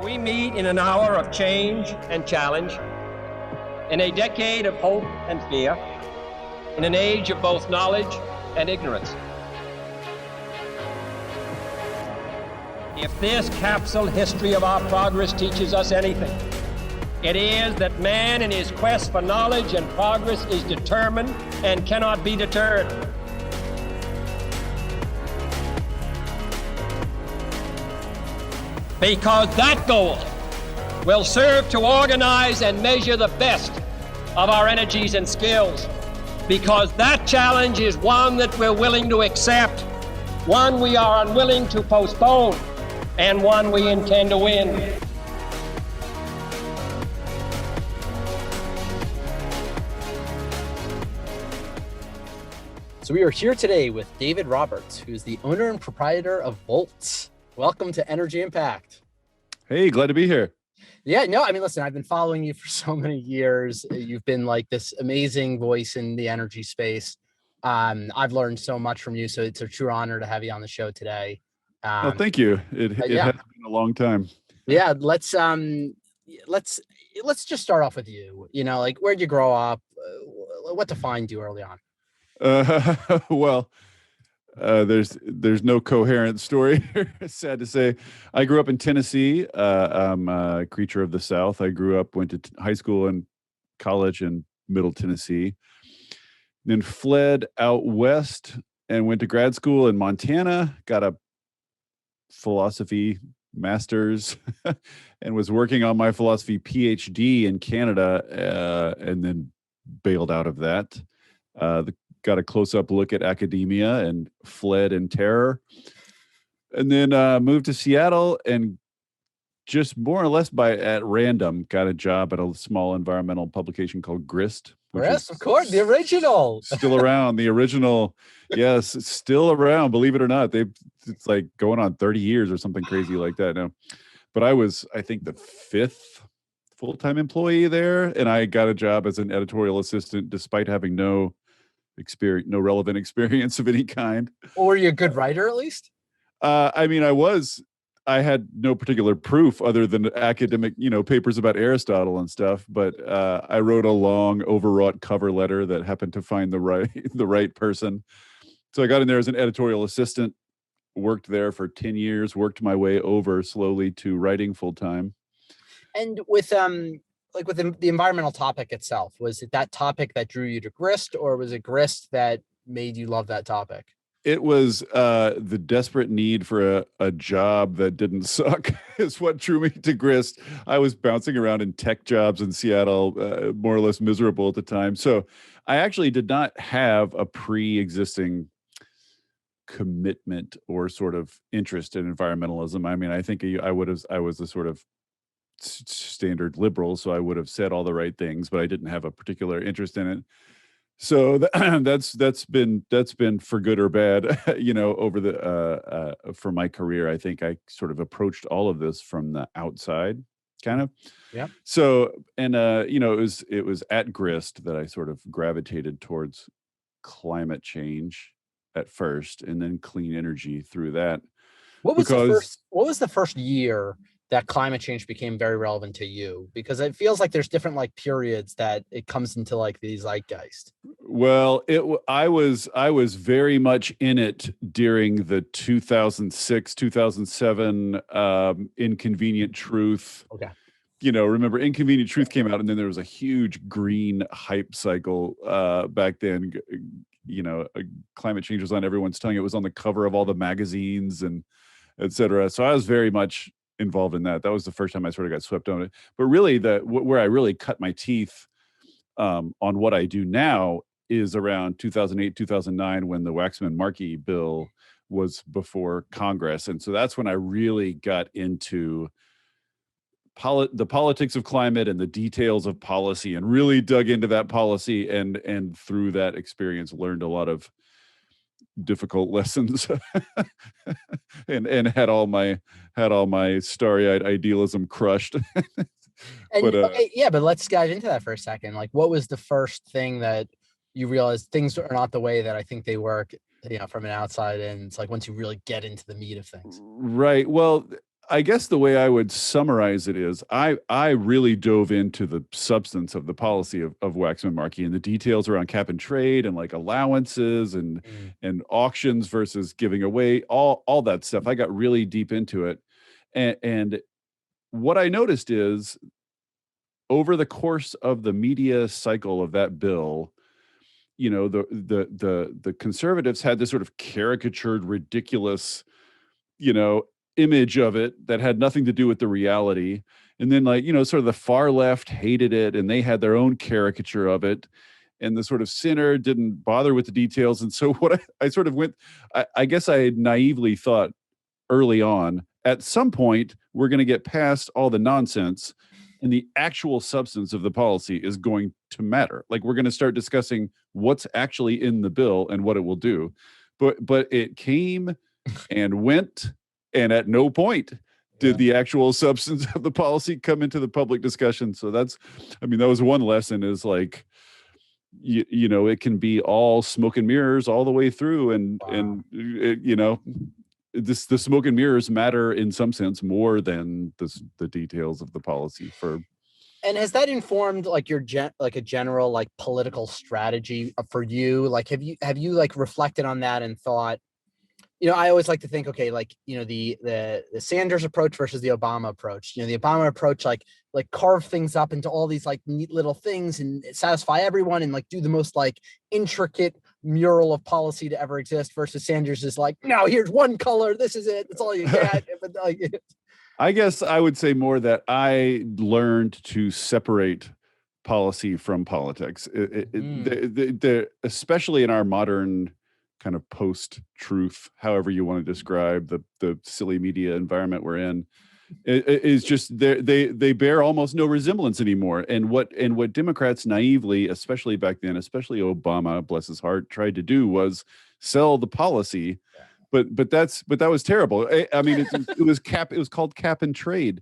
We meet in an hour of change and challenge, in a decade of hope and fear, in an age of both knowledge and ignorance. If this capsule history of our progress teaches us anything, it is that man in his quest for knowledge and progress is determined and cannot be deterred. Because that goal will serve to organize and measure the best of our energies and skills. Because that challenge is one that we're willing to accept, one we are unwilling to postpone, and one we intend to win. So we are here today with David Roberts, who is the owner and proprietor of Volts. Welcome to Energy Impact. Hey, glad to be here. Yeah, no, I mean, listen, I've been following you for so many years. You've been like this amazing voice in the energy space. I've learned so much from you, so it's a true honor to have you on the show today. Oh, thank you. It has been a long time. Yeah, let's just start off with you. You know, like, where'd you grow up? What defined you early on? There's no coherent story. Sad to say. I grew up in Tennessee. I'm a creature of the South. I went to high school and college in Middle Tennessee, then fled out west and went to grad school in Montana, got a philosophy master's and was working on my philosophy PhD in Canada, and then bailed out of that. Got a close-up look at academia and fled in terror, and then moved to Seattle and just more or less at random got a job at a small environmental publication called Grist. Grist, of course, the original. Still around, the original. Yes, it's still around, believe it or not. It's like going on 30 years or something crazy like that now. But I was, I think, the 5th full-time employee there, and I got a job as an editorial assistant despite having no relevant experience of any kind. Or were you a good writer at least? I mean, I had no particular proof other than academic, papers about Aristotle and stuff. But I wrote a long, overwrought cover letter that happened to find the right person. So I got in there as an editorial assistant, worked there for 10 years, worked my way over slowly to writing full time. And with the environmental topic itself, was it that topic that drew you to Grist, or was it Grist that made you love that topic? It was the desperate need for a job that didn't suck is what drew me to Grist. I was bouncing around in tech jobs in Seattle, more or less miserable at the time. So I actually did not have a pre-existing commitment or sort of interest in environmentalism. I mean, I think I was a sort of standard liberal, so I would have said all the right things, but I didn't have a particular interest in it. So that's been for good or bad, over for my career. I think I sort of approached all of this from the outside, kind of. Yeah. So, and it was at Grist that I sort of gravitated towards climate change at first, and then clean energy through that. What was the first year that climate change became very relevant to you? Because it feels like there's different periods that it comes into these zeitgeist. Well, I was very much in it during the 2006, 2007 Inconvenient Truth. Okay. Remember Inconvenient Truth came out, and then there was a huge green hype cycle back then. Climate change was on everyone's tongue. It was on the cover of all the magazines and et cetera. So I was very much involved in that. That was the first time I sort of got swept on it. But really, where I really cut my teeth on what I do now is around 2008, 2009, when the Waxman-Markey bill was before Congress. And so that's when I really got into the politics of climate and the details of policy, and really dug into that policy, and through that experience learned a lot of difficult lessons and had all my starry-eyed idealism crushed. But let's dive into that for a second. What was the first thing that you realize things are not the way that I think they work, from an outside in? It's once you really get into the meat of things. Right. Well, I guess the way I would summarize it is I really dove into the substance of the policy of Waxman-Markey and the details around cap and trade and like allowances Mm. and auctions versus giving away, all that stuff. I got really deep into it. And what I noticed is over the course of the media cycle of that bill, the conservatives had this sort of caricatured, ridiculous, you know, image of it that had nothing to do with the reality. And then like, sort of the far left hated it and they had their own caricature of it. And the sort of center didn't bother with the details. And so what I sort of went, I guess I had naively thought early on, at some point, we're going to get past all the nonsense and the actual substance of the policy is going to matter. Like we're going to start discussing what's actually in the bill and what it will do. But it came and went, and at no point did the actual substance of the policy come into the public discussion. So that was one lesson is like, it can be all smoke and mirrors all the way through. And the smoke and mirrors matter in some sense more than the details of the policy for. And has that informed like your like a general like political strategy for you? Like, have you like reflected on that and thought, I always like to think, okay, like, the Sanders approach versus the Obama approach. The Obama approach, like carve things up into all these like neat little things and satisfy everyone and like do the most like intricate mural of policy to ever exist, versus Sanders is like, no, here's one color. This is it. That's all you get. But like, I guess I would say more that I learned to separate policy from politics, especially in our modern kind of post-truth, however you want to describe the silly media environment we're in, is just they bear almost no resemblance anymore. And what Democrats naively, especially back then, especially Obama, bless his heart, tried to do was sell the policy. But that was terrible. I mean, it was called cap and trade,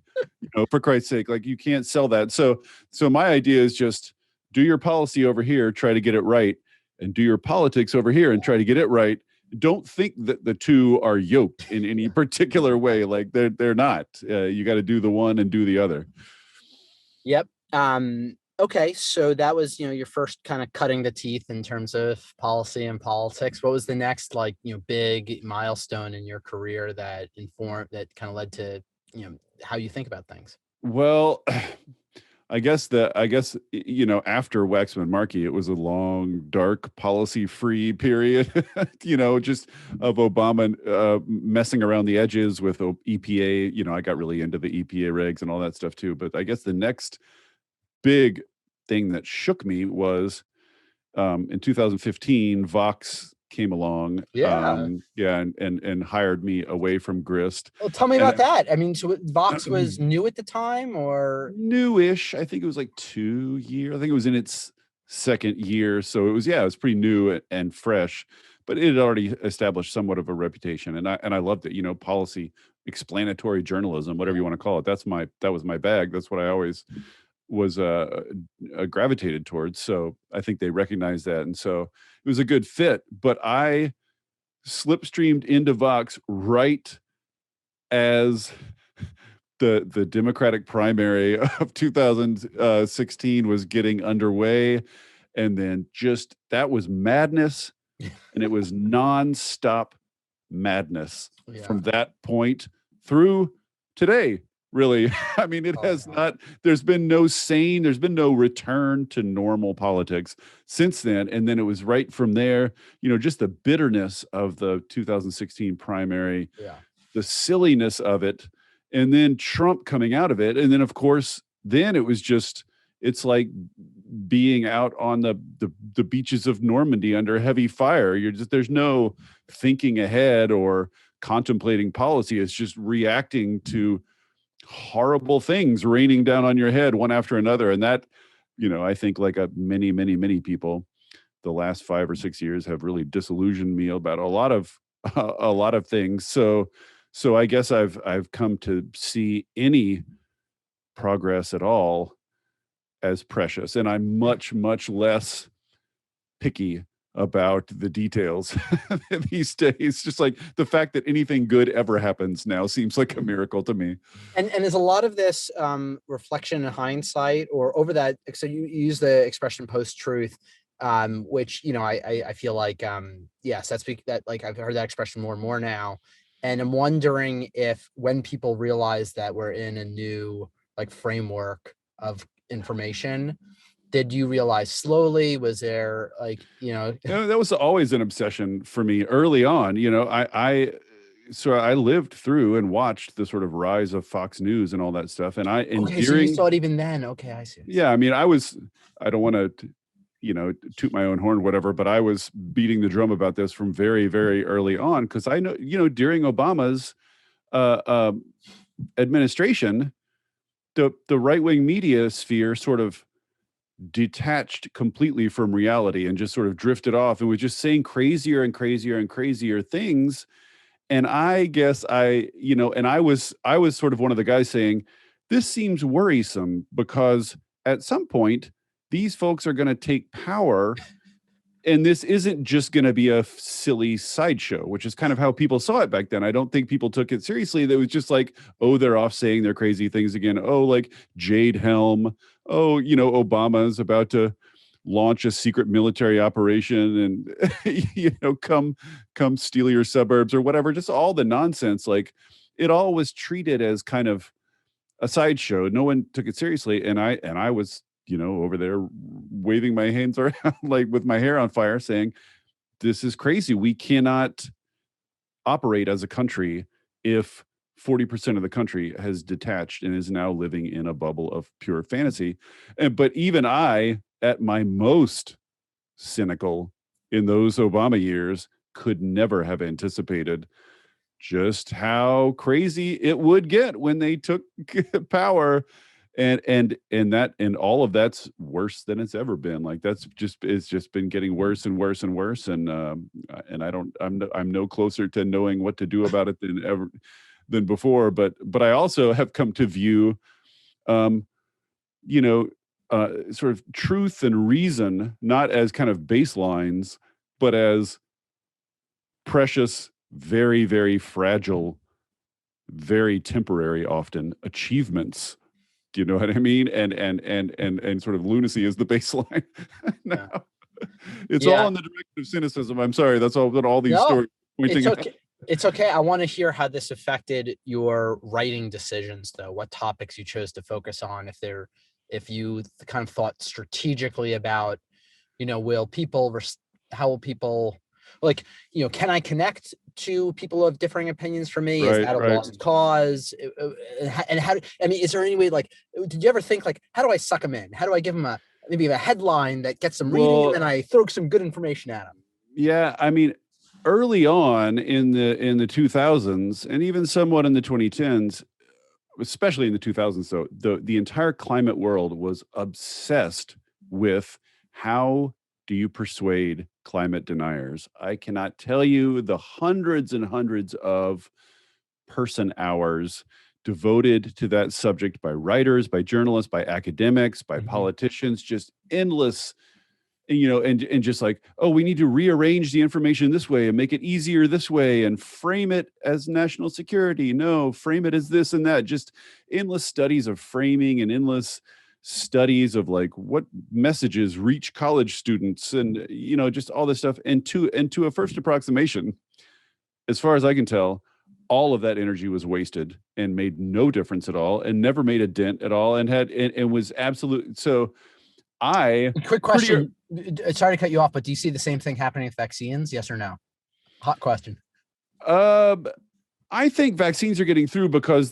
for Christ's sake. Like you can't sell that. So my idea is just do your policy over here, try to get it right, and do your politics over here and try to get it right. Don't think that the two are yoked in any particular way. Like they're not. You got to do the one and do the other. Yep. Okay, so that was, your first kind of cutting the teeth in terms of policy and politics. What was the next like, big milestone in your career that kind of led to, how you think about things? Well, I guess after Waxman-Markey, it was a long, dark, policy-free period, just of Obama messing around the edges with EPA. I got really into the EPA regs and all that stuff too. But I guess the next big thing that shook me was in 2015, Vox came along, and hired me away from Grist. Well, tell me about that. I mean, so Vox was new at the time, or newish? I think it was like 2 years. I think it was in its second year, so it was pretty new and fresh, but it had already established somewhat of a reputation, and I loved it. Policy, explanatory journalism, whatever you want to call it. That was my bag. That's what I always was gravitated towards. So I think they recognized that, and so it was a good fit. But I slipstreamed into Vox right as the Democratic primary of 2016 was getting underway, and then just that was madness, and it was nonstop madness from that point through today. Really, I mean, it has not, there's been no return to normal politics since then. And then it was right from there, just the bitterness of the 2016 primary, the silliness of it, and then Trump coming out of it. And then, of course, then it was just, it's like being out on the beaches of Normandy under heavy fire. There's no thinking ahead or contemplating policy. It's just reacting to horrible things raining down on your head one after another. And that, I think like many people, the last 5 or 6 years have really disillusioned me about a lot of things. So I guess I've come to see any progress at all as precious, and I'm much less picky about the details these days. Just like the fact that anything good ever happens now seems like a miracle to me. And is a lot of this reflection and hindsight, or over that? So you use the expression post-truth, which, you know, I feel like yes, that like I've heard that expression more and more now, and I'm wondering if when people realize that we're in a new like framework of information, did you realize slowly? Was there like, you know? You know, that was always an obsession for me early on. You know, so I lived through and watched the sort of rise of Fox News and all that stuff. And Okay, so you saw it even then. Okay, I see. Yeah, I mean, I don't want to, you know, toot my own horn, whatever, but I was beating the drum about this from very, very early on, because I know, you know, during Obama's administration, the right-wing media sphere sort of detached completely from reality and just sort of drifted off and was just saying crazier and crazier and crazier things. And I guess you know, and I was sort of one of the guys saying, this seems worrisome, because at some point these folks are going to take power, and this isn't just going to be a silly sideshow, which is kind of how people saw it back then. I don't think people took it seriously. That was just like, oh, they're off saying their crazy things again. Oh, like Jade Helm. Oh, you know, Obama's about to launch a secret military operation and, you know, come steal your suburbs or whatever. Just all the nonsense. Like, it all was treated as kind of a sideshow. No one took it seriously. And I was, you know, over there waving my hands around like with my hair on fire saying, this is crazy. We cannot operate as a country if 40% of the country has detached and is now living in a bubble of pure fantasy. But even I, at my most cynical in those Obama years, could never have anticipated just how crazy it would get when they took power. And all of that's worse than it's ever been. Like, it's just been getting worse and worse and worse. And I'm no closer to knowing what to do about it than before. But I also have come to view, you know, sort of truth and reason not as kind of baselines, but as precious, very, very fragile, very temporary, often achievements. Do you know what I mean? And sort of lunacy is the baseline. Now, it's all in the direction of cynicism. I'm sorry. That's all these stories pointing out. It's okay. I want to hear how this affected your writing decisions, though. What topics you chose to focus on, if you kind of thought strategically about, you know, how will people, like, you know, can I connect to people who have differing opinions from me? Is that a lost cause? And how, I mean, is there any way, like, did you ever think, like, how do I suck them in? How do I give them maybe a headline that gets them reading, and then I throw some good information at them? Yeah, I mean, early on in the 2000s, and even somewhat in the 2010s, especially in the 2000s, though, the entire climate world was obsessed with how do you persuade climate deniers. I cannot tell you the hundreds and hundreds of person hours devoted to that subject by writers, by journalists, by academics, by politicians, just endless, you know, and just like, oh, we need to rearrange the information this way and make it easier this way and frame it as national security. No, frame it as this and that. Just endless studies of framing and endless studies of like what messages reach college students, and, you know, just all this stuff. And to a first approximation, as far as I can tell, all of that energy was wasted and made no difference at all, and never made a dent at all, and was absolute. So quick question. Sorry to cut you off, but do you see the same thing happening with vaccines? Yes or no? Hot question. I think vaccines are getting through because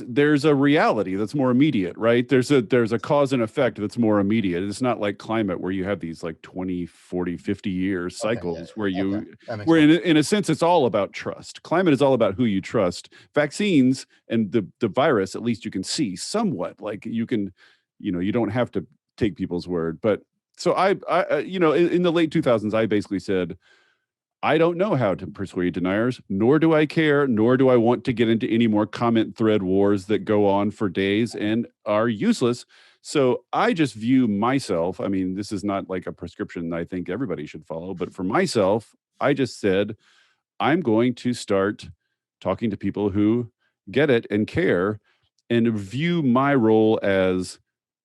there's a reality that's more immediate, right? There's a cause and effect that's more immediate. It's not like climate where you have these like 20, 40, 50 year cycles where in a sense it's all about trust. Climate is all about who you trust. Vaccines and the virus, at least you can see somewhat, like you can, you know, you don't have to take people's word. But so I you know, in the late 2000s, I basically said, I don't know how to persuade deniers, nor do I care, nor do I want to get into any more comment thread wars that go on for days and are useless. So I just view myself, I mean, this is not like a prescription I think everybody should follow, but for myself, I just said, I'm going to start talking to people who get it and care, and view my role as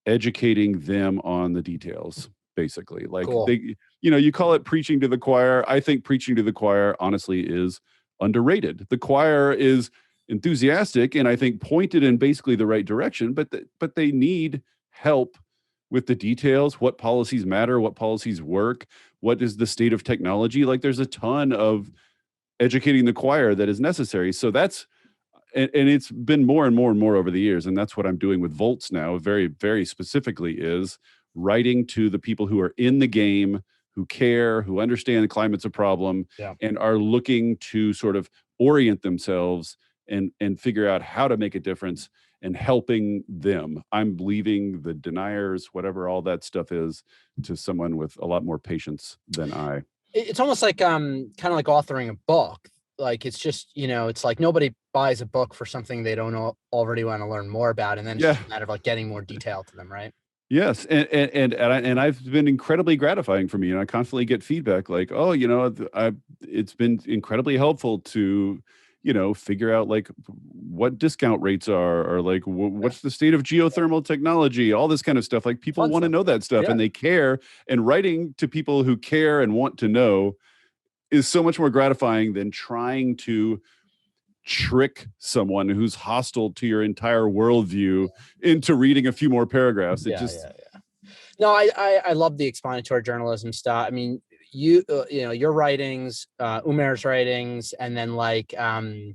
educating them on the details, basically. Like, Cool. they, you know, you call it preaching to the choir. I think preaching to the choir, honestly, is underrated. The choir is enthusiastic and I think pointed in basically the right direction, but but they need help with the details. What policies matter? What policies work? What is the state of technology? Like, there's a ton of educating the choir that is necessary. So that's, and it's been more and more and more over the years, and that's what I'm doing with Volts now, very, very specifically, is writing to the people who are in the game, who care, who understand the climate's a problem, Yeah. and are looking to sort of orient themselves and figure out how to make a difference, and helping them. I'm leaving the deniers, whatever all that stuff is, to someone with a lot more patience than I. It's almost like kind of like authoring a book. Like, it's just, you know, it's like nobody buys a book for something they don't already want to learn more about, and then it's Yeah. just a matter of like getting more detail to them, right? Yes, and I've been incredibly gratifying for me, and I constantly get feedback like, "Oh, you know, it's been incredibly helpful to, you know, figure out like what discount rates are, or like what's the state of geothermal technology, all this kind of stuff." Like, people Fun want to stuff. know that stuff, Yeah. and they care. And writing to people who care and want to know is so much more gratifying than trying to trick someone who's hostile to your entire worldview into reading a few more paragraphs. It Yeah, just, yeah, yeah. No, I love the explanatory journalism stuff. I mean, you you know, your writings, Umair's writings, and then YouTube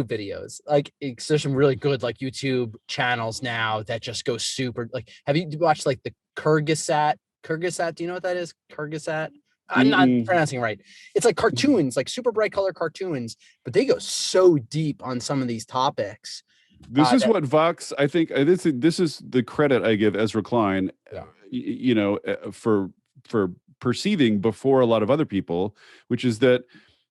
videos. Like, there's some really good like YouTube channels now that just go super. Like, have you watched like the Kyrgyzstat? Kyrgyzstat, do you know what that is? Kyrgyzstat. I'm not pronouncing it right. It's like cartoons, like super bright color cartoons, but they go so deep on some of these topics. This is what Vox, I think, this is the credit I give Ezra Klein, Yeah. you know, for perceiving before a lot of other people, which is that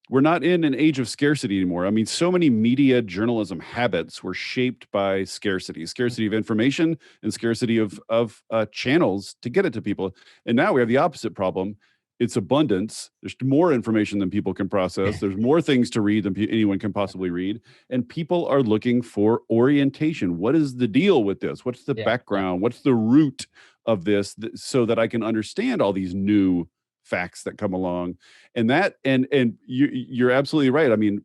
we're not in an age of scarcity anymore. I mean, so many media journalism habits were shaped by scarcity of information, and scarcity of channels to get it to people. And now we have the opposite problem. It's abundance. There's more information than people can process. There's more things to read than anyone can possibly read. And people are looking for orientation. What is the deal with this? What's the background? What's the root of this, so that I can understand all these new facts that come along? And that, and you're absolutely right. I mean,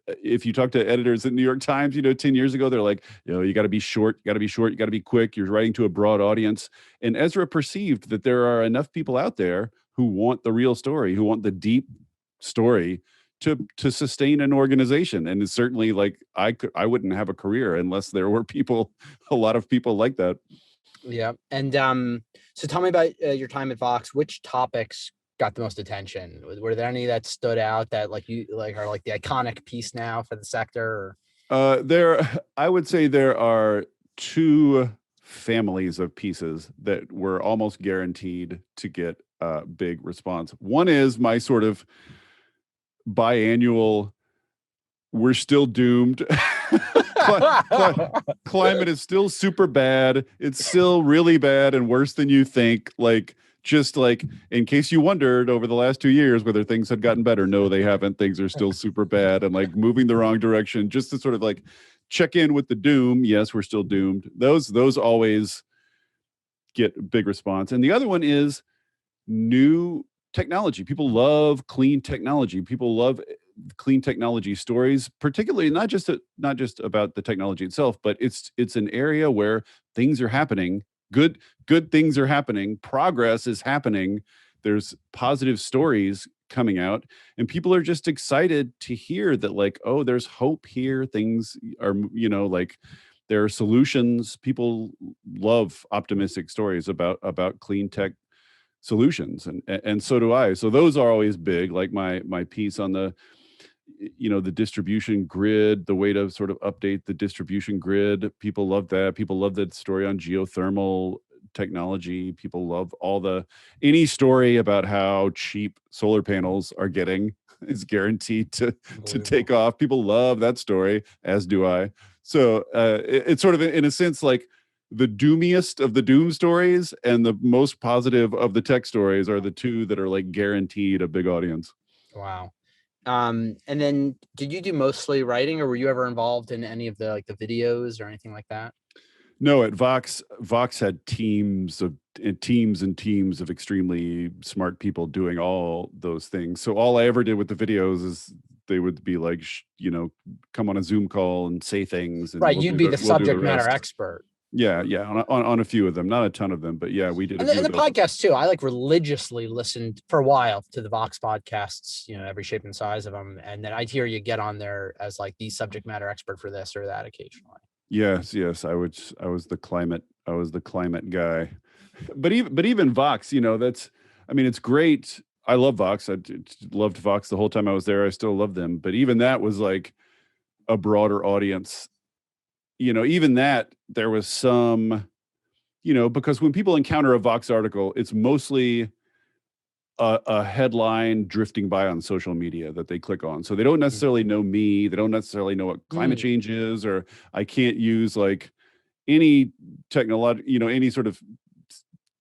if you talk to editors at New York Times, you know, 10 years ago, they're like, you know, you got to be short, you got to be short, you got to be quick. You're writing to a broad audience. And Ezra perceived that there are enough people out there who want the real story, who want the deep story to sustain an organization. And it's certainly like, I wouldn't have a career unless there were a lot of people like that. Yeah. And so tell me about your time at Vox. Which topics got the most attention? Were there any that stood out that like you like are like the iconic piece now for the sector? I would say there are two families of pieces that were almost guaranteed to get a big response. One is my sort of biannual, we're still doomed. Climate is still super bad. It's still really bad and worse than you think. Like, just like, in case you wondered over the last 2 years whether things had gotten better, no, they haven't. Things are still super bad and like moving the wrong direction. Just to sort of like check in with the doom. Yes, we're still doomed. Those always get big response. And the other one is new technology. People love clean technology. People love clean technology stories, particularly not just about the technology itself, but it's an area where things are happening. Good things are happening. Progress is happening. There's positive stories coming out, and people are just excited to hear that, like, oh, there's hope here. Things are, you know, like, there are solutions. People love optimistic stories about clean tech solutions, and so do I. So those are always big. Like my piece on the, you know, the distribution grid, the way to sort of update the distribution grid. People love that. People love that story on geothermal technology. People love any story about how cheap solar panels are getting is guaranteed to take off. People love that story, as do I. So it's sort of, in a sense, like, the doomiest of the doom stories and the most positive of the tech stories are the two that are like guaranteed a big audience. Wow. And then did you do mostly writing, or were you ever involved in any of the like the videos or anything like that? No, at Vox had teams and teams of extremely smart people doing all those things. So all I ever did with the videos is they would be like, come on a Zoom call and say things, and Right. You'd be the we'll do the subject matter rest. expert. Yeah, on a few of them, not a ton of them, but yeah, we did a And few the of those. podcast too. I like religiously listened for a while to the Vox podcasts, every shape and size of them. And then I'd hear you get on there as like the subject matter expert for this or that occasionally. Yes, I was the climate guy. But even Vox, it's great. I love Vox. Loved Vox the whole time I was there. I still love them. But even that was like a broader audience. Even that there was some, because when people encounter a Vox article, it's mostly a headline drifting by on social media that they click on. So they don't necessarily know me. They don't necessarily know what climate change is, or I can't use like any technology, any sort of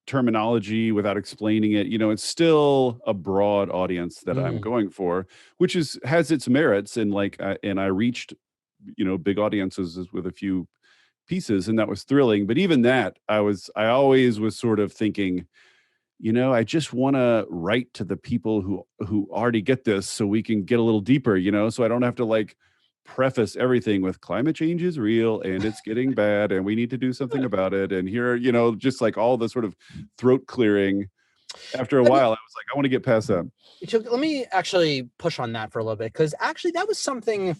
terminology without explaining it. It's still a broad audience that I'm going for, which has its merits. And and I reached, big audiences with a few pieces, and that was thrilling. But even that, I always was sort of thinking, I just want to write to the people who already get this, so we can get a little deeper, so I don't have to like preface everything with climate change is real and it's getting bad and we need to do something about it. And here, just like all the sort of throat clearing. After a while, I was like, I want to get past that. So let me actually push on that for a little bit, because actually that was something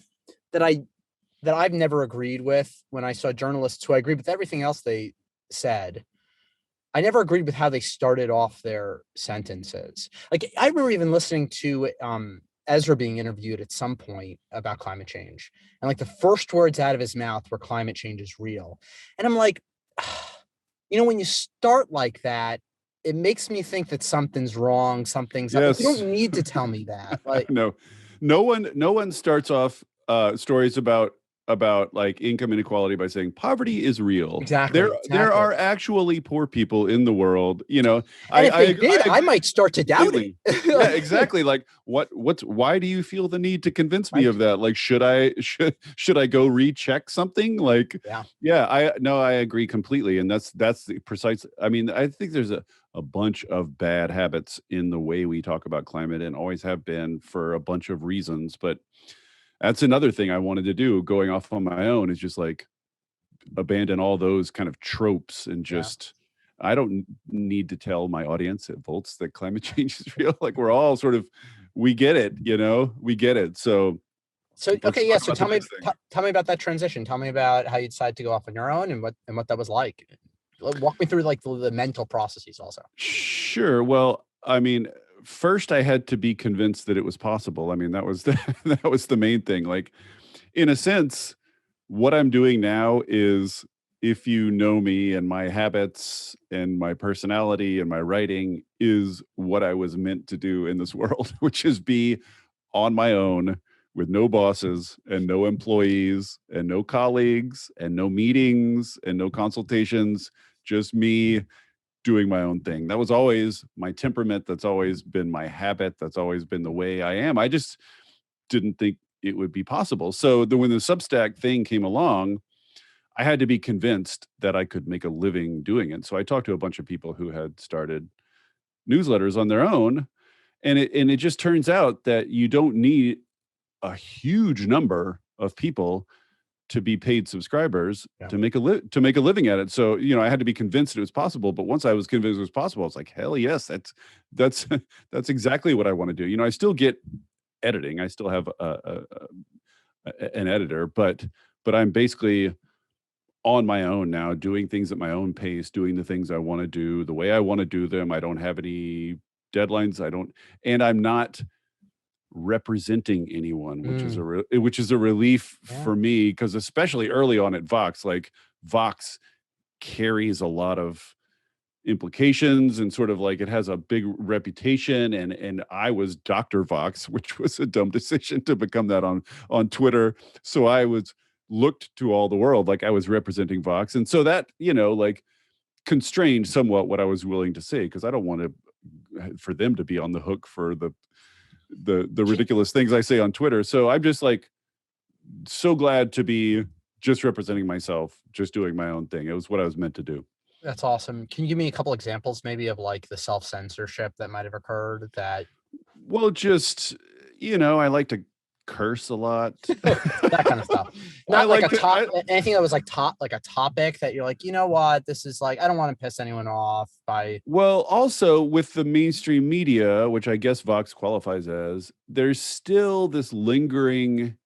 that I've never agreed with when I saw journalists who I agreed with everything else they said. I never agreed with how they started off their sentences. Like I remember even listening to Ezra being interviewed at some point about climate change, and like the first words out of his mouth were climate change is real. And I'm like, when you start like that, it makes me think that something's wrong. Something's Yes. You don't need to tell me that. Like, no one starts off stories about like income inequality by saying poverty is real. Exactly. There are actually poor people in the world. And if they did, I might start to doubt it. Yeah, exactly. Like why do you feel the need to convince me of that? Like, should I go recheck something? Like, I agree completely. And that's the precise. I mean, I think there's a bunch of bad habits in the way we talk about climate, and always have been for a bunch of reasons. But that's another thing I wanted to do going off on my own, is just like abandon all those kind of tropes and just, I don't need to tell my audience at Volts that climate change is real. Like we're all sort of, we get it, we get it. So okay. Yeah. So tell me about that transition. Tell me about how you decided to go off on your own and what that was like. Walk me through like the mental processes also. Sure. Well, I mean, first I had to be convinced that it was possible. I mean, that was the main thing. Like, in a sense, what I'm doing now is, if you know me and my habits and my personality and my writing, is what I was meant to do in this world, which is be on my own with no bosses and no employees and no colleagues and no meetings and no consultations, just me doing my own thing. That was always my temperament. That's always been my habit. That's always been the way I am. I just didn't think it would be possible. So when the Substack thing came along, I had to be convinced that I could make a living doing it. So I talked to a bunch of people who had started newsletters on their own. And it just turns out that you don't need a huge number of people to be paid subscribers to make a living at it. So, I had to be convinced it was possible. But once I was convinced it was possible, I was like, hell yes, that's exactly what I want to do. I still get editing. I still have an editor, but I'm basically on my own now, doing things at my own pace, doing the things I want to do the way I want to do them. I don't have any deadlines. And I'm not representing anyone, which is a relief for me, because especially early on at Vox, like Vox carries a lot of implications and sort of like it has a big reputation, and I was Dr. Vox, which was a dumb decision to become that on Twitter. So I was looked to all the world like I was representing Vox. And so that, like constrained somewhat what I was willing to say, because I don't want to, for them to be on the hook for the ridiculous things I say on Twitter. So I'm just like so glad to be just representing myself, just doing my own thing. It was what I was meant to do. That's awesome. Can you give me a couple examples maybe of like the self-censorship that might have occurred that? Well, just, I like to curse a lot. That kind of stuff. Not like anything that was like a topic that you're like, you know what, this is like, I don't want to piss anyone off by. Well, also with the mainstream media, which I guess Vox qualifies as, there's still this lingering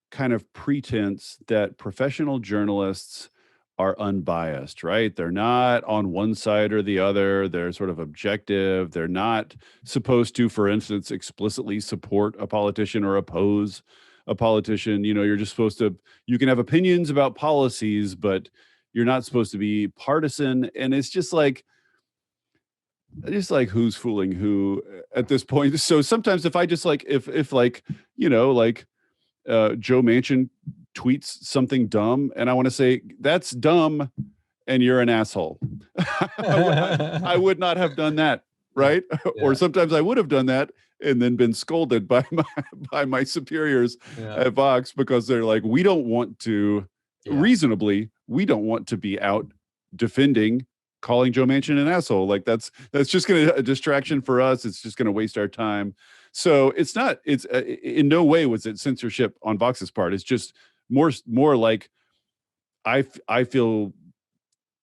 kind of pretense that professional journalists are unbiased, right? They're not on one side or the other. They're sort of objective. They're not supposed to, for instance, explicitly support a politician or oppose a politician. You're just supposed to, you can have opinions about policies, but you're not supposed to be partisan. And it's just like who's fooling who at this point. So sometimes if I just like, if like, Joe Manchin tweets something dumb and I want to say that's dumb and you're an asshole. I would not have done that, right? Yeah. Or sometimes I would have done that and then been scolded by my superiors at Vox because they're like, we don't want to reasonably, we don't want to be out defending calling Joe Manchin an asshole. Like that's just going to a distraction for us. It's just going to waste our time. So it's in no way was it censorship on Vox's part. It's just more like I feel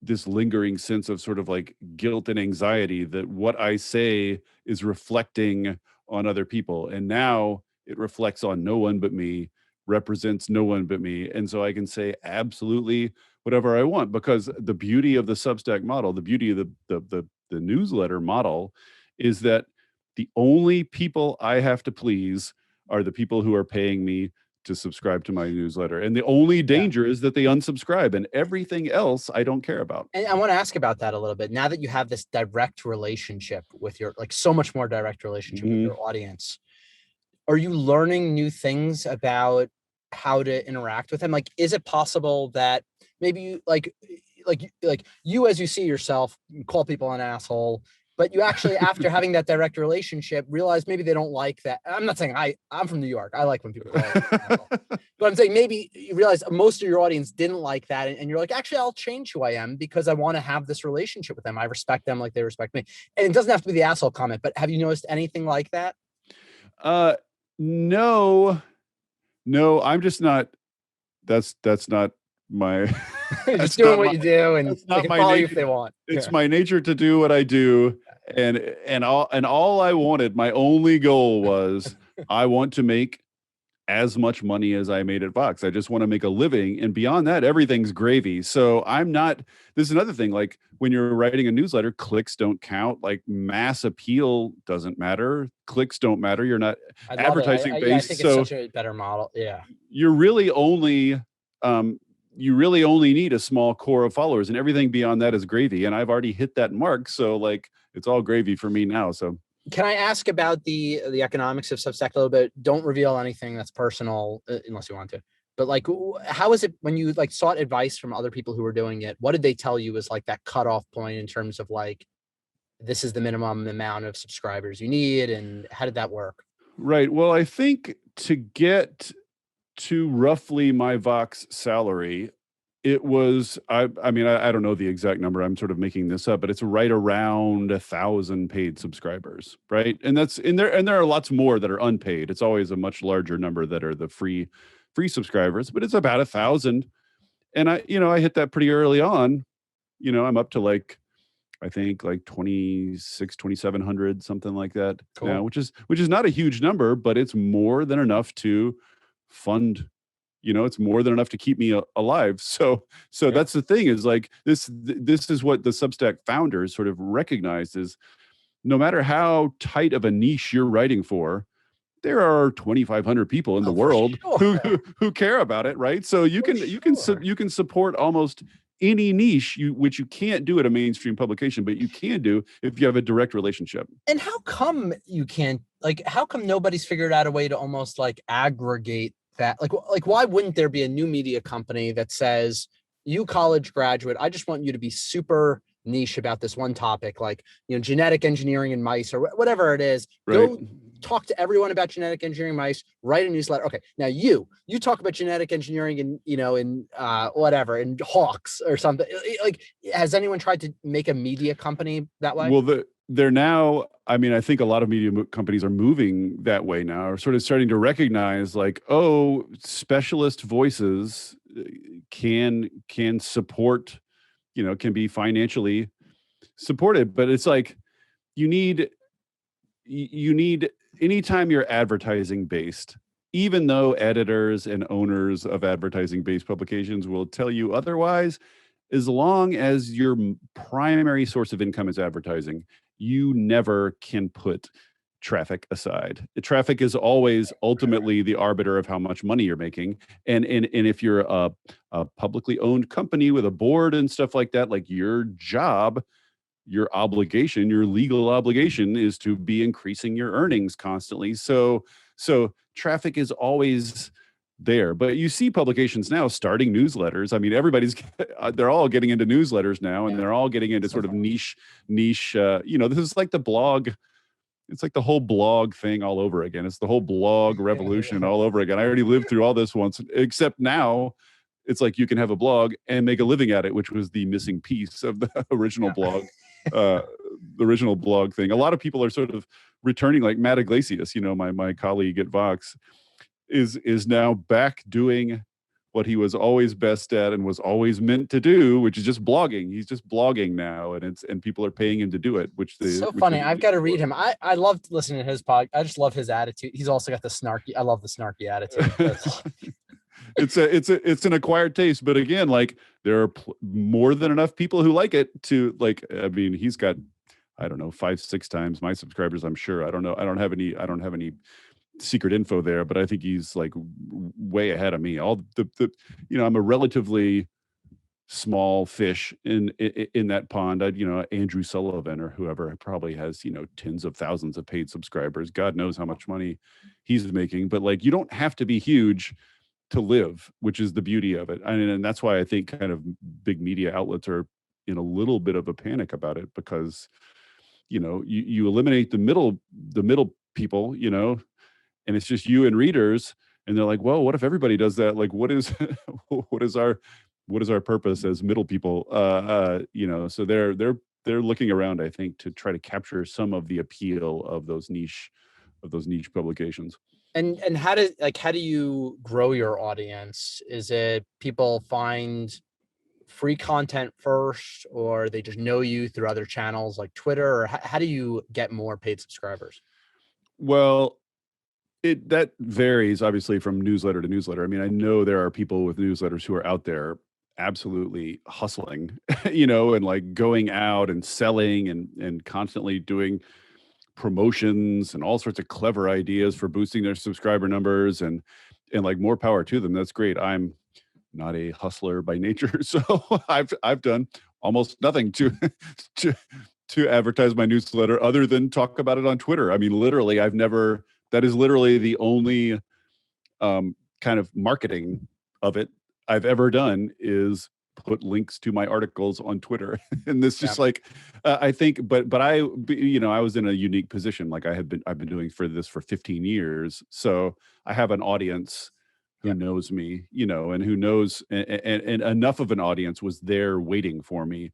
this lingering sense of sort of like guilt and anxiety that what I say is reflecting on other people. And now it reflects on no one but me, represents no one but me. And so I can say absolutely whatever I want, because the beauty of the Substack model, the beauty of the newsletter model is that the only people I have to please are the people who are paying me to subscribe to my newsletter. And the only danger is that they unsubscribe, and everything else I don't care about. And I want to ask about that a little bit. Now that you have this direct relationship with your, like so much more direct relationship with your audience, are you learning new things about how to interact with them? Like, is it possible that maybe you like you, as you see yourself, you call people an asshole, but you actually, after having that direct relationship, realize maybe they don't like that. I'm not saying I'm from New York. I like when people call me an asshole. But I'm saying maybe you realize most of your audience didn't like that. And you're like, actually, I'll change who I am because I want to have this relationship with them. I respect them like they respect me. And it doesn't have to be the asshole comment, but have you noticed anything like that? No, I'm just not, that's not my just doing what you do, and they can follow you if they want. It's my nature to do what I do, and all I wanted, my only goal was I want to make as much money as I made at Vox. I just want to make a living, and beyond that, everything's gravy. So I'm not. This is another thing. Like when you're writing a newsletter, clicks don't count. Like mass appeal doesn't matter. Clicks don't matter. You're not advertising based. I think it's such a better model. Yeah, you're really only. You really only need a small core of followers, and everything beyond that is gravy. And I've already hit that mark. So like, it's all gravy for me now. So can I ask about the economics of Substack a little bit? Don't reveal anything that's personal unless you want to, but like, how is it when you like sought advice from other people who were doing it? What did they tell you was like that cutoff point in terms of like, this is the minimum amount of subscribers you need? And how did that work? Right. Well, I think to get to roughly my Vox salary, it was, I mean, I don't know the exact number. I'm sort of making this up, but it's right around 1,000 paid subscribers, right? And that's in there. And there are lots more that are unpaid. It's always a much larger number that are the free subscribers, but it's about 1,000. And I hit that pretty early on. I'm up to like, I think like 2,700, something like that. Cool. Now, which is not a huge number, but it's more than enough to fund, it's more than enough to keep me alive. So that's the thing, is like this is what the Substack founders sort of recognized, is no matter how tight of a niche you're writing for, there are 2,500 people in the world who care about it, right? So you can support almost any niche, which you can't do at a mainstream publication, but you can do if you have a direct relationship. And how come you can't, like, how come nobody's figured out a way to almost like aggregate that? Like why wouldn't there be a new media company that says, you college graduate, I just want you to be super niche about this one topic, like, genetic engineering in mice or whatever it is. Right. Go talk to everyone about genetic engineering mice, write a newsletter. Okay. Now you talk about genetic engineering in, whatever, in hawks or something. Like, has anyone tried to make a media company that way? Well, they're now, I mean, I think a lot of media companies are moving that way now, are sort of starting to recognize like, oh, specialist voices can support, can be financially supported. But it's like, you need anytime you're advertising based, even though editors and owners of advertising based publications will tell you otherwise, as long as your primary source of income is advertising, you never can put traffic aside. Traffic is always ultimately the arbiter of how much money you're making. And if you're a publicly owned company with a board and stuff like that, like your job, your obligation, your legal obligation is to be increasing your earnings constantly. So traffic is always there. But you see publications now starting newsletters. I mean, they're all getting into newsletters now, and they're all getting into sort of niche, this is like the blog. It's like the whole blog thing all over again. It's the whole blog revolution all over again. I already lived through all this once, except now it's like you can have a blog and make a living at it, which was the missing piece of the original blog. The original blog thing. A lot of people are sort of returning, like Matt Iglesias, my colleague at Vox, is now back doing what he was always best at and was always meant to do, which is just blogging. He's just blogging now, and people are paying him to do it. Which funny. I've got to read him. I loved listening to his podcast. I just love his attitude. He's also got the snarky. I love the snarky attitude. It's an acquired taste, but again, like there are more than enough people who like it to like. I mean, he's got, I don't know, 5-6 times my subscribers. I'm sure. I don't know. I don't have any secret info there, but I think he's like way ahead of me. All the I'm a relatively small fish in that pond. Andrew Sullivan or whoever probably has tens of thousands of paid subscribers. God knows how much money he's making, but like you don't have to be huge to live, which is the beauty of it. And that's why I think kind of big media outlets are in a little bit of a panic about it, because you eliminate the middle people, and it's just you and readers, and they're like, well, what if everybody does that? Like, what is our purpose as middle people? So they're looking around, I think, to try to capture some of the appeal of those niche publications. And how do you grow your audience? Is it people find free content first, or they just know you through other channels like Twitter, or how do you get more paid subscribers? Well, that varies obviously from newsletter to newsletter. I mean, I know there are people with newsletters who are out there absolutely hustling, and like going out and selling and constantly doing promotions and all sorts of clever ideas for boosting their subscriber numbers, and like more power to them. That's great. I'm not a hustler by nature, so I've done almost nothing to advertise my newsletter other than talk about it on Twitter. I mean, literally, that is literally the only kind of marketing of it I've ever done, is put links to my articles on Twitter. And this just like, I think, but I was in a unique position. Like I've been doing this for 15 years. So I have an audience who knows me, and who knows, and enough of an audience was there waiting for me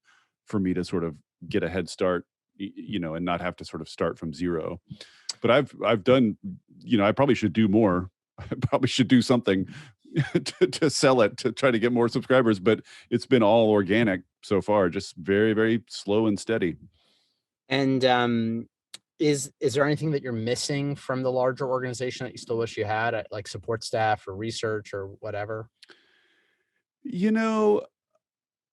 to sort of get a head start, and not have to sort of start from zero. But I've done, I probably should do more. I probably should do something to sell it, to try to get more subscribers, but it's been all organic so far, just very, very slow and steady. And is there anything that you're missing from the larger organization that you still wish you had, like support staff or research or whatever?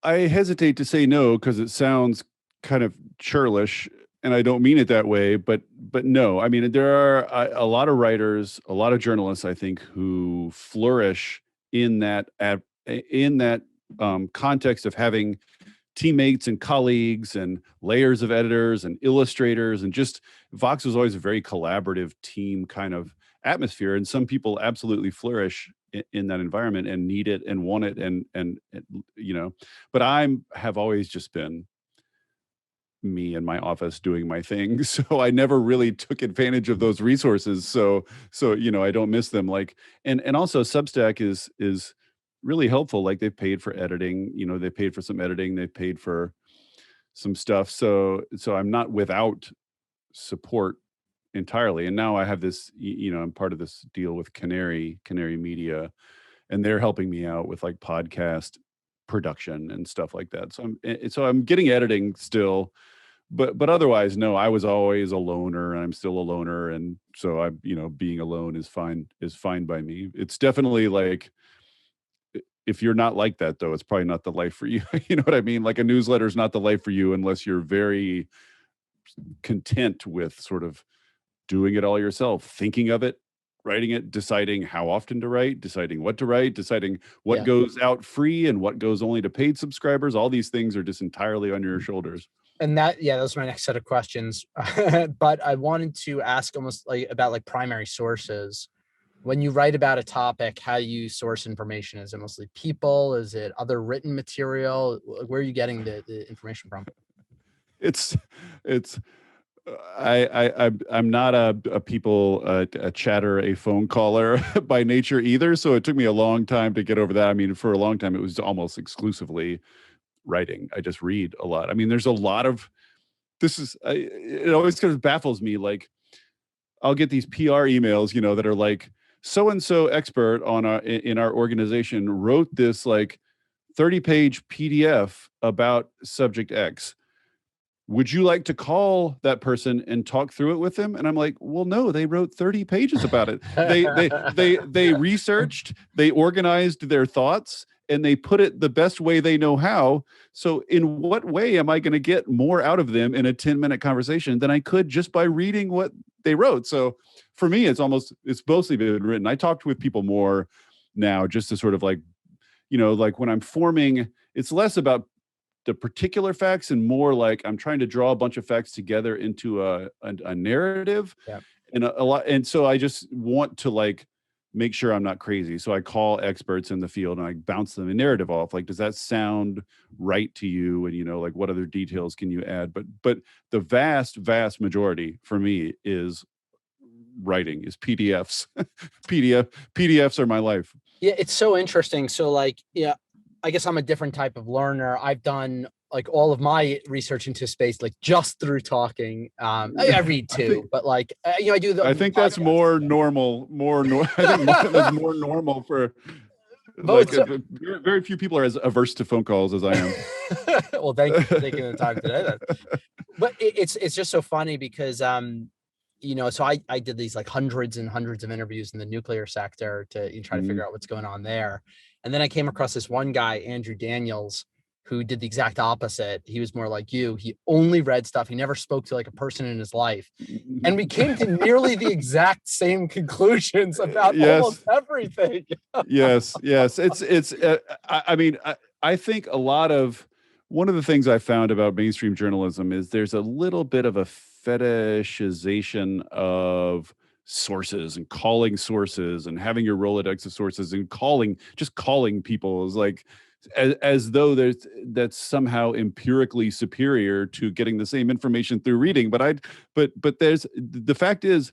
I hesitate to say no, because it sounds kind of churlish, and I don't mean it that way, but no. I mean, there are a lot of writers, a lot of journalists, I think, who flourish in that context of having teammates and colleagues and layers of editors and illustrators, and just Vox was always a very collaborative team kind of atmosphere. And some people absolutely flourish in that environment and need it and want it and but have always just been me in my office doing my thing. So I never really took advantage of those resources. So I don't miss them. Like, and also Substack is really helpful. Like they've paid for editing, they paid for some editing, they paid for some stuff. So I'm not without support entirely. And now I have this, I'm part of this deal with Canary Media, and they're helping me out with like podcast production and stuff like that. So I'm getting editing still, but otherwise, no, I was always a loner and I'm still a loner. And so being alone is fine by me. It's definitely like, if you're not like that though, it's probably not the life for you. You know what I mean? Like a newsletter is not the life for you unless you're very content with sort of doing it all yourself, thinking of it, writing it, deciding how often to write, deciding what to write, deciding what goes out free and what goes only to paid subscribers. All these things are just entirely on your shoulders. And that was my next set of questions. But I wanted to ask almost like about like primary sources. When you write about a topic, how do you source information? Is it mostly people? Is it other written material? Where are you getting the information from? I'm not a chatter, a phone caller by nature either. So it took me a long time to get over that. I mean, for a long time, it was almost exclusively writing. I just read a lot. I mean, there's a lot of, it always kind of baffles me. Like I'll get these PR emails, that are like, so-and-so expert in our organization wrote this like 30-page PDF about subject X. Would you like to call that person and talk through it with them? And I'm like, well, no, they wrote 30 pages about it. They researched, they organized their thoughts, and they put it the best way they know how. So in what way am I going to get more out of them in a 10-minute conversation than I could just by reading what they wrote? So for me, it's mostly been written. I talked with people more now just to sort of like, like when I'm forming, it's less about the particular facts and more like I'm trying to draw a bunch of facts together into a narrative. Yeah. And a lot. And so I just want to like make sure I'm not crazy. So I call experts in the field and I bounce them a narrative off. Like, does that sound right to you? And like what other details can you add? But the vast majority for me is writing, is PDFs. PDFs are my life. Yeah, it's so interesting. So like, I guess I'm a different type of learner. I've done like all of my research into space, like just through talking. I read too, but like, I do. I think that's more normal. I think that's more normal for. Like, very few people are as averse to phone calls as I am. Well, thank you for taking the time today. Then. But it's just so funny because so I did these like hundreds and hundreds of interviews in the nuclear sector to try to figure out what's going on there. And then I came across this one guy, Andrew Daniels, who did the exact opposite. He was more like you. He only read stuff. He never spoke to like a person in his life. And we came to nearly the exact same conclusions about almost everything. Yes. It's I think one of the things I found about mainstream journalism is there's a little bit of a fetishization of sources and calling sources and having your Rolodex of sources and calling people is like as though that's somehow empirically superior to getting the same information through reading. But there's the fact is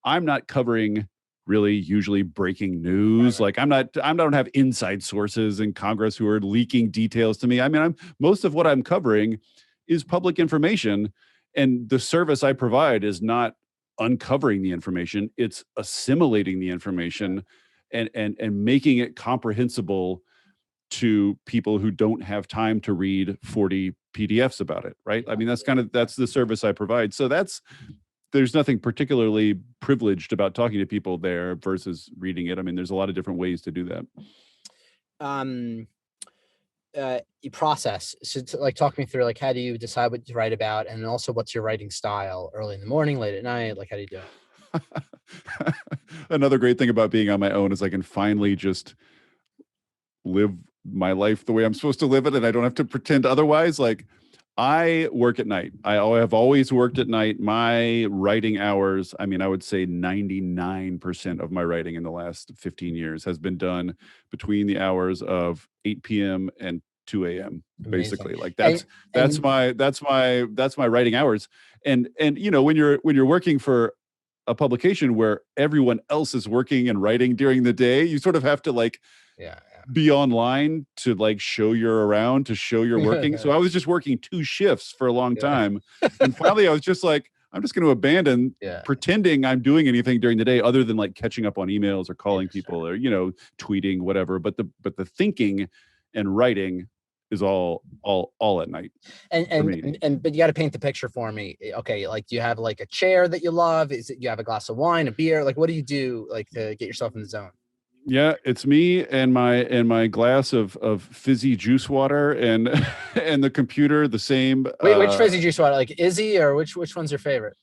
I'm not covering really usually breaking news. Like I don't have inside sources in Congress who are leaking details to me. I mean, most of what I'm covering is public information, and the service I provide is not uncovering the information, it's assimilating the information and making it comprehensible to people who don't have time to read 40 PDFs about it, right? I mean, that's the service I provide. So there's nothing particularly privileged about talking to people there versus reading it. I mean, there's a lot of different ways to do that. You process. So like talk me through like how do you decide what to write about, and also what's your writing style? Early in the morning, late at night? Like how do you do it? Another great thing about being on my own is I can finally just live my life the way I'm supposed to live it, and I don't have to pretend otherwise. Like I work at night. I have always worked at night. My writing hours, I mean, I would say 99% of my writing in the last 15 years has been done between the hours of 8 p.m. and 2 a.m. basically. Like that's my writing hours. And you know, when you're working for a publication where everyone else is working and writing during the day, you sort of have to like be online to like show you're around, to show you're working. So I was just working 2 shifts for a long time. And finally I was just like, I'm just going to abandon pretending I'm doing anything during the day other than like catching up on emails or calling people or, you know, tweeting, whatever. But the thinking and writing is all at night. And but you got to paint the picture for me. Okay, like do you have like a chair that you love? Is it you have a glass of wine, a beer? Like what do you do like to get yourself in the zone? Yeah, it's me and my glass of fizzy juice water and and the computer the same. Wait, which fizzy juice water? Like Izzy or which one's your favorite?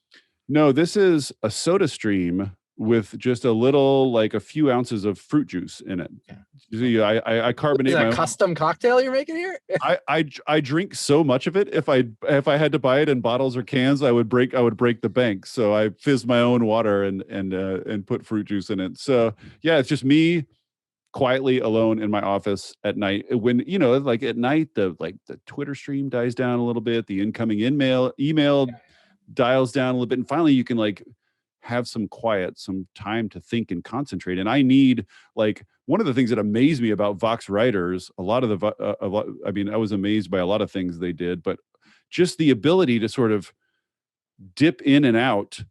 No, this is a Soda Stream with just a little, like a few ounces of fruit juice in it. Okay. See, I carbonate Is that my a custom cocktail you're making here? I drink so much of it. If I had to buy it in bottles or cans, I would break the bank. So I fizz my own water and put fruit juice in it. So yeah, it's just me quietly alone in my office at night. When, you know, like at night, the Twitter stream dies down a little bit, the incoming email dials down a little bit, and finally you can like have some quiet, some time to think and concentrate. And I need, like, one of the things that amazed me about Vox writers, I was amazed by a lot of things they did, but just the ability to sort of dip in and out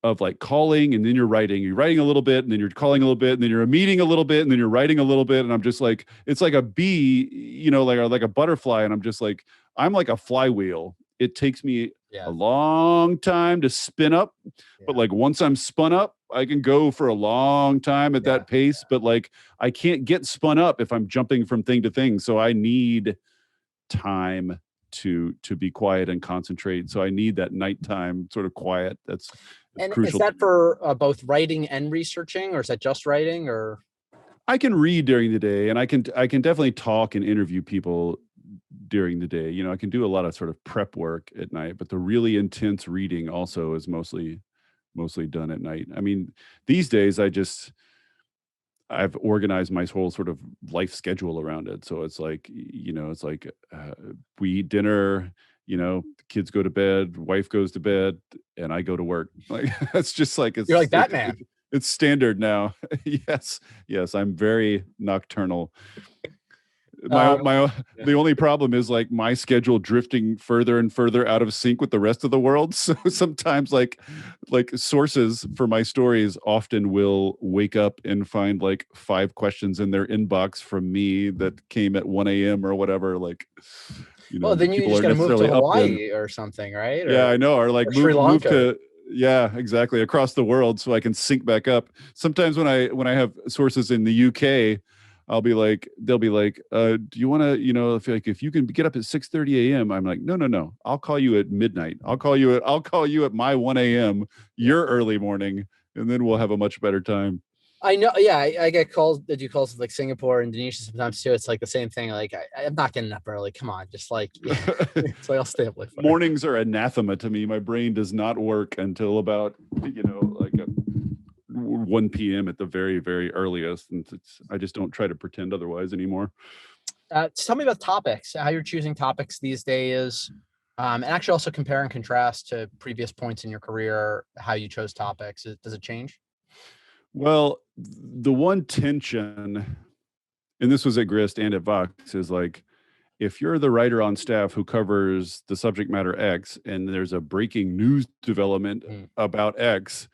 of like calling, and then you're writing a little bit, and then you're calling a little bit, and then you're meeting a little bit, and then you're writing a little bit. And I'm just like, it's like a bee, you know, like a butterfly. And I'm just like, I'm like a flywheel. It takes me a long time to spin up, but like once I'm spun up, I can go for a long time at that pace. But like, I can't get spun up if I'm jumping from thing to thing. So I need time to be quiet and concentrate. So I need that nighttime sort of quiet. That's crucial. Is that for both writing and researching, or is that just writing? Or I can read during the day, and I can definitely talk and interview people during the day. You know, I can do a lot of sort of prep work at night, but the really intense reading also is mostly done at night. I mean, these days I've organized my whole sort of life schedule around it. So it's like, you know, it's like we eat dinner, you know, the kids go to bed, wife goes to bed, and I go to work. Like, that's just like, you're like Batman. It's standard now. Yes, I'm very nocturnal. The only problem is like my schedule drifting further and further out of sync with the rest of the world. So sometimes like sources for my stories often will wake up and find like 5 questions in their inbox from me that came at 1 a.m. or whatever. Like, you know, well, then you just got to move to Hawaii or something, right? Or, I know. Or like move to, exactly, across the world so I can sync back up. Sometimes when I have sources in the UK, they'll be like, do you want to, you know, if you can get up at 6:30 a.m., I'm like, no, I'll call you at midnight. I'll call you at my 1 a.m., your early morning, and then we'll have a much better time. I know. Yeah. I get calls. I do calls with like Singapore and Indonesia sometimes too. It's like the same thing. Like I'm not getting up early. Come on. Just like, it's like I'll stay up late. Mornings are anathema to me. My brain does not work until about, you know, like 1 p.m. at the very, very earliest. And I just don't try to pretend otherwise anymore. Tell me about topics, how you're choosing topics these days. And actually also compare and contrast to previous points in your career, how you chose topics. Does it change? Well, the one tension, and this was at Grist and at Vox, is like, if you're the writer on staff who covers the subject matter X and there's a breaking news development about X,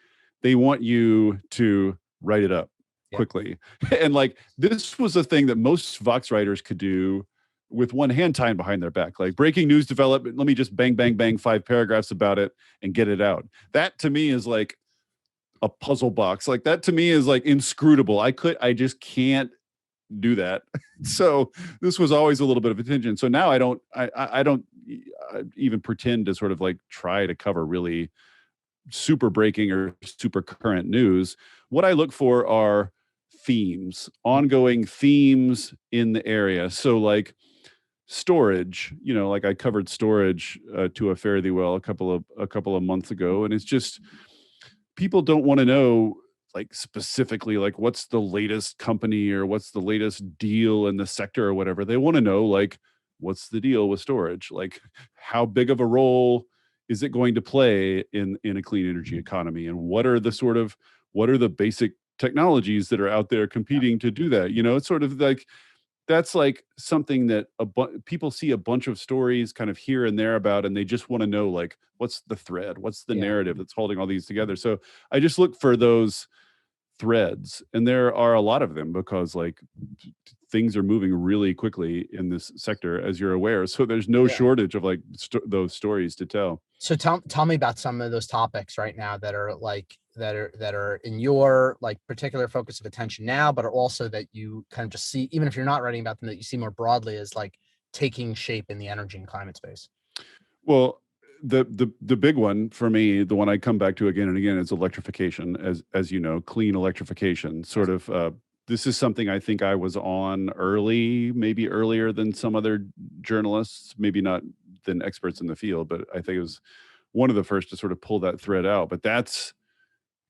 they want you to write it up quickly. And like, this was a thing that most Vox writers could do with one hand tied behind their back. Like, breaking news development, let me just bang, 5 paragraphs about it and get it out. That to me is like a puzzle box. Like, that to me is like inscrutable. I just can't do that. So this was always a little bit of a tension. So now I don't even pretend to sort of like try to cover really super breaking or super current news. What I look for are themes, ongoing themes in the area. So like, storage, like I covered storage to a fairly well a couple of months ago, and it's just people don't want to know like specifically like what's the latest company or what's the latest deal in the sector or whatever. They want to know like what's the deal with storage, like how big of a role is it going to play in a clean energy economy, and what are the basic technologies that are out there competing to do that. It's sort of like that's like something that people see a bunch of stories kind of here and there about, and they just want to know like what's the thread, what's the Yeah. narrative that's holding all these together. So I just look for those threads, and there are a lot of them because like things are moving really quickly in this sector, as you're aware. So there's no shortage of like those stories to tell. So tell me about some of those topics right now that are like that are in your like particular focus of attention now, but are also that you kind of just see, even if you're not writing about them, that you see more broadly as like taking shape in the energy and climate space. Well, the big one for me, the one I come back to again and again, is electrification. As you know, clean electrification. Sort of, this is something I think I was on early, maybe earlier than some other journalists, maybe not than experts in the field, but I think it was one of the first to sort of pull that thread out. But that's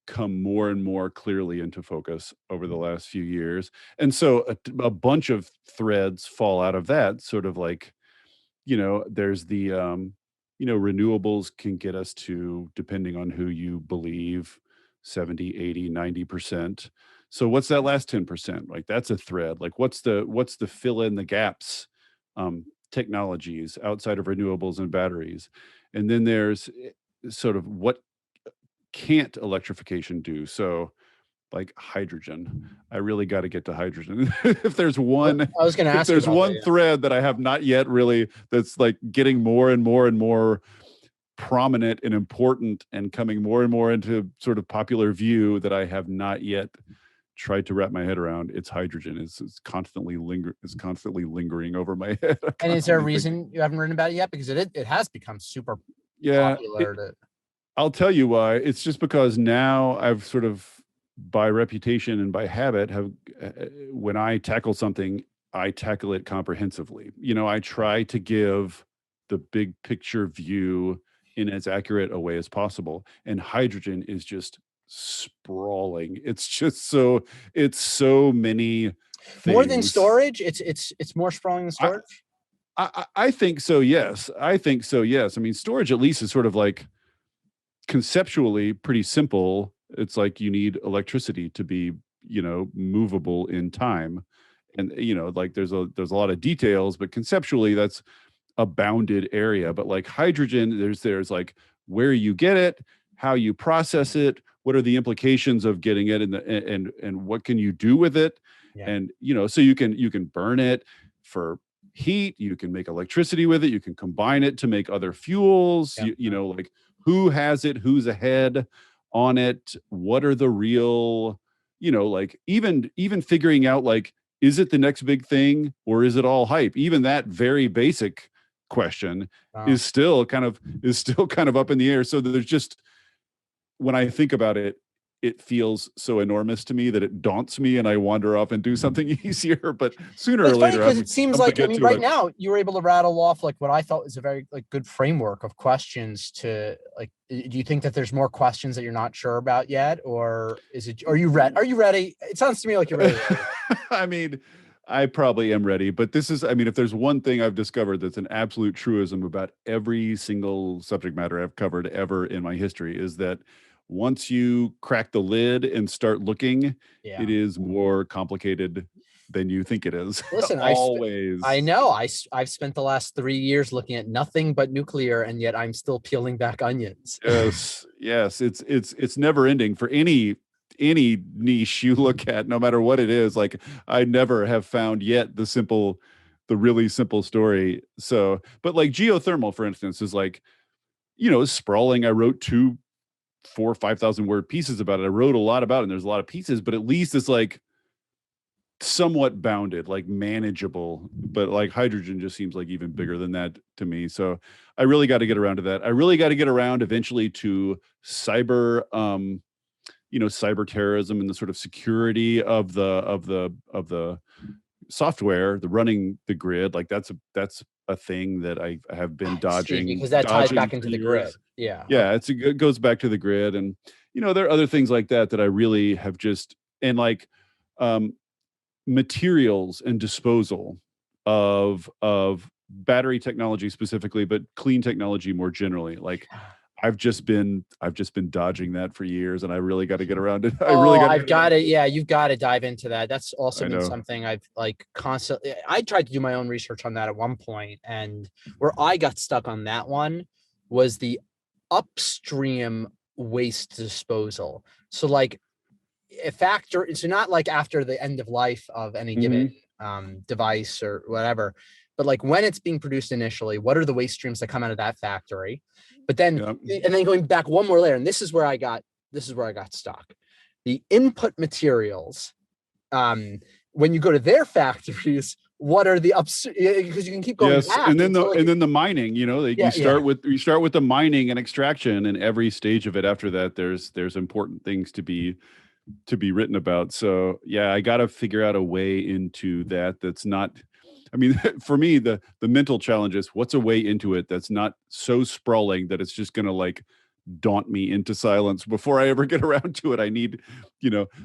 come more and more clearly into focus over the last few years, and so a bunch of threads fall out of that. Sort of like, there's the renewables can get us to, depending on who you believe, 70, 80, 90%. So what's that last 10%? Like that's a thread. Like what's the fill in the gaps technologies outside of renewables and batteries? And then there's sort of what can't electrification do? So like hydrogen. I really got to get to hydrogen. If there's one, I was going to ask you there's about one that, thread that I have not yet really, that's like getting more and more and more prominent and important and coming more and more into sort of popular view that I have not yet tried to wrap my head around. It's hydrogen. It's constantly lingering over my head. And is there a reason you haven't written about it yet? Because it has become super popular. I'll tell you why. It's just because now I've sort of, by reputation and by habit, have when I tackle something, I tackle it comprehensively. I try to give the big picture view in as accurate a way as possible. And hydrogen is just sprawling. It's so many things. More than storage. It's more sprawling than storage. I think so. Yes. I think so. Yes. I mean, storage at least is sort of like conceptually pretty simple. It's like you need electricity to be, movable in time. And, like there's a lot of details, but conceptually that's a bounded area. But like hydrogen, there's like where you get it, how you process it, what are the implications of getting it, and what can you do with it? Yeah. And, so you can burn it for heat, you can make electricity with it, you can combine it to make other fuels. Yeah. Like who has it, who's ahead on it, what are the real, like even figuring out like, is it the next big thing or is it all hype? Even that very basic question is still kind of up in the air. So there's just, when I think about it, it feels so enormous to me that it daunts me and I wander off and do something easier. But sooner or later, because it seems like, I mean, right now you were able to rattle off like what I thought was a very like good framework of questions to like. Do you think that there's more questions that you're not sure about yet, or is it? Are you ready? It sounds to me like you're ready. I mean, I probably am ready, but this is, I mean, if there's one thing I've discovered that's an absolute truism about every single subject matter I've covered ever in my history, is that once you crack the lid and start looking, it is more complicated than you think it is. Listen, always. I know. I've spent the last 3 years looking at nothing but nuclear, and yet I'm still peeling back onions. Yes. It's never ending for any niche you look at, no matter what it is. Like I never have found yet the really simple story. So, but like geothermal, for instance, is like, sprawling. I wrote 2, 4, 5,000 word pieces about it. I wrote a lot about it, and there's a lot of pieces, but at least it's like somewhat bounded, like manageable. But like hydrogen just seems like even bigger than that to me. So I really got to get around to that. I really got to get around eventually to cyber, cyber terrorism and the sort of security of the software, the running the grid, like that's a thing that I have been dodging because that ties back for into the grid. years. Yeah. Yeah, Okay. it goes back to the grid, and there are other things like that I really have just, and like um, materials and disposal of battery technology specifically, but clean technology more generally. Like I've just been dodging that for years, and I really got to get around it. I really Oh, got to I've get around got to it. it. Yeah, you've got to dive into that. That's also I been know. something I've like constantly. I tried to do my own research on that at one point, and where I got stuck on that one was the upstream waste disposal. So like a factor, so not like after the end of life of any given Hmm. device or whatever, but like when it's being produced initially, what are the waste streams that come out of that factory? But then, Yeah. and then going back one more layer, and this is where I got stuck. The input materials, when you go to their factories, what are the ups? Because you can keep going Yes, back until like, and then the mining, like yeah, yeah. you start with the mining and extraction, and every stage of it after that, there's important things to be written about. So yeah, I got to figure out a way into that that's not. I mean, for me, the mental challenge is what's a way into it that's not so sprawling that it's just going to like daunt me into silence before I ever get around to it. I need,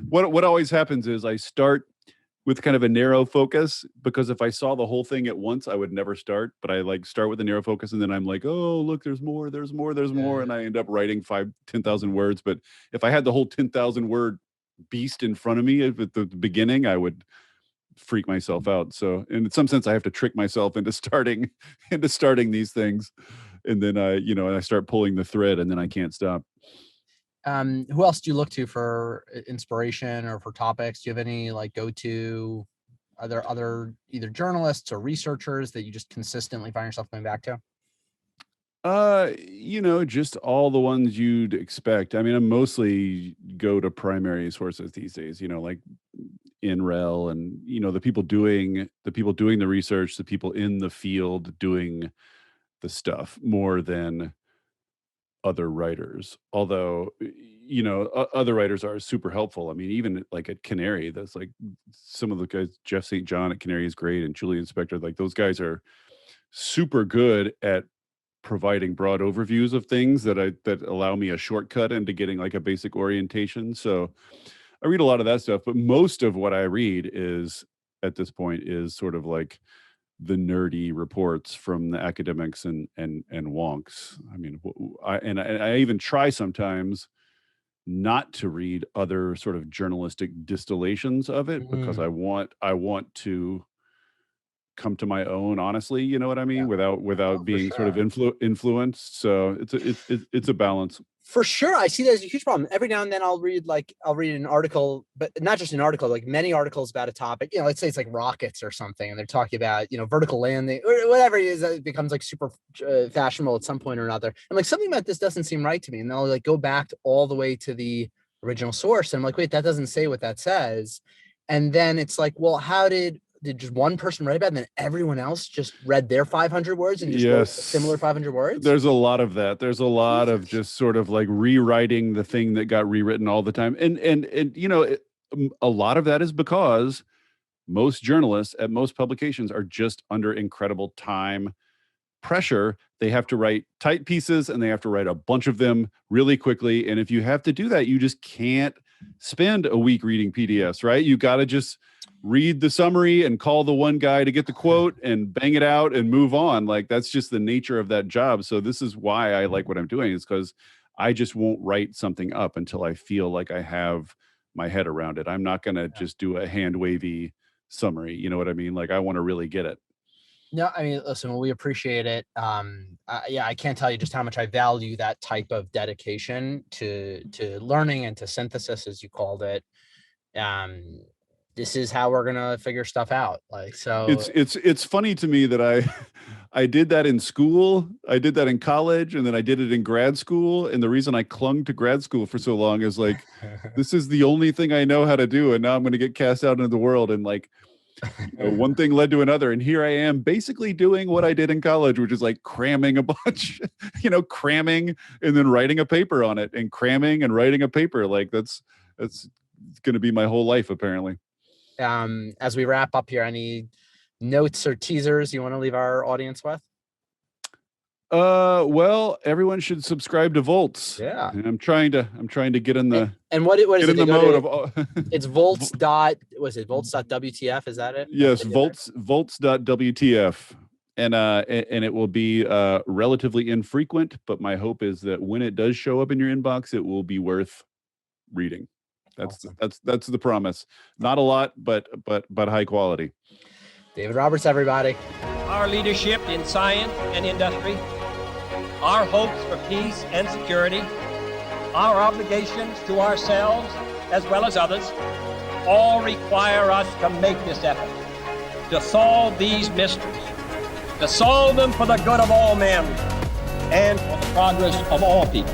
what always happens is I start with kind of a narrow focus, because if I saw the whole thing at once, I would never start. But I like start with a narrow focus, and then I'm like, oh, look, there's more, there's more, there's more. And I end up writing 10,000 words. But if I had the whole 10,000 word beast in front of me at the beginning, I would freak myself out. So in some sense, I have to trick myself into starting these things. And then I start pulling the thread, and then I can't stop. Who else do you look to for inspiration or for topics? Do you have any like go-to? Are there other either journalists or researchers that you just consistently find yourself going back to? Just all the ones you'd expect. I mean, I mostly go to primary sources these days, like INREL, and the people doing the research, the people in the field doing the stuff more than other writers. Although, other writers are super helpful. I mean, even like at Canary, that's like some of the guys, Jeff St. John at Canary is great, and Julian Spector, like those guys are super good at providing broad overviews of things that allow me a shortcut into getting like a basic orientation. So I read a lot of that stuff, but most of what I read is at this point is sort of like the nerdy reports from the academics and wonks. I mean, I even try sometimes not to read other sort of journalistic distillations of it, because I want to come to my own honestly, you know what I Yeah. mean, Oh, without for being sort of sure. influenced. So it's a balance. For sure, I see that as a huge problem. Every now and then I'll read an article, but not just an article, like many articles about a topic. Let's say it's like rockets or something, and they're talking about vertical landing or whatever it is. It becomes like super fashionable at some point or another. And like something about this doesn't seem right to me, and I'll like go back all the way to the original source, and I'm like, wait, that doesn't say what that says. And then it's like, well, how did just one person write about it, and then everyone else just read their 500 words and just wrote a similar Yes. 500 words? There's a lot of that. There's a lot of Jesus. just sort of like rewriting the thing that got rewritten all the time. And a lot of that is because most journalists at most publications are just under incredible time pressure. They have to write tight pieces, and they have to write a bunch of them really quickly. And if you have to do that, you just can't spend a week reading PDFs, right? You got to just read the summary and call the one guy to get the quote and bang it out and move on. Like that's just the nature of that job. So this is why I like what I'm doing, is because I just won't write something up until I feel like I have my head around it. I'm not going to just do a hand wavy summary. You know what I mean? Like I want to really get it. No, I mean, listen, we appreciate it. Yeah, I can't tell you just how much I value that type of dedication to learning and to synthesis, as you called it. Um, this is how we're gonna figure stuff out. Like, so It's funny to me that I did that in school, I did that in college, and then I did it in grad school. And the reason I clung to grad school for so long is like, this is the only thing I know how to do, and now I'm going to get cast out into the world. And like, one thing led to another, and here I am basically doing what I did in college, which is like cramming a bunch, cramming and then writing a paper on it, and cramming and writing a paper. Like that's going to be my whole life apparently. As we wrap up here, any notes or teasers you want to leave our audience with? Well, everyone should subscribe to Volts. Yeah. And I'm trying to get in the and what is get it? in the They go mode to- of all- It's volts dot, was it volts.wtf? Is that it? yes, That's volts.wtf. And it will be relatively infrequent, but my hope is that when it does show up in your inbox, it will be worth reading. Awesome. That's the promise. Not a lot, but high quality. David Roberts, everybody. Our leadership in science and industry, our hopes for peace and security, our obligations to ourselves as well as others, all require us to make this effort, to solve these mysteries, to solve them for the good of all men and for the progress of all people.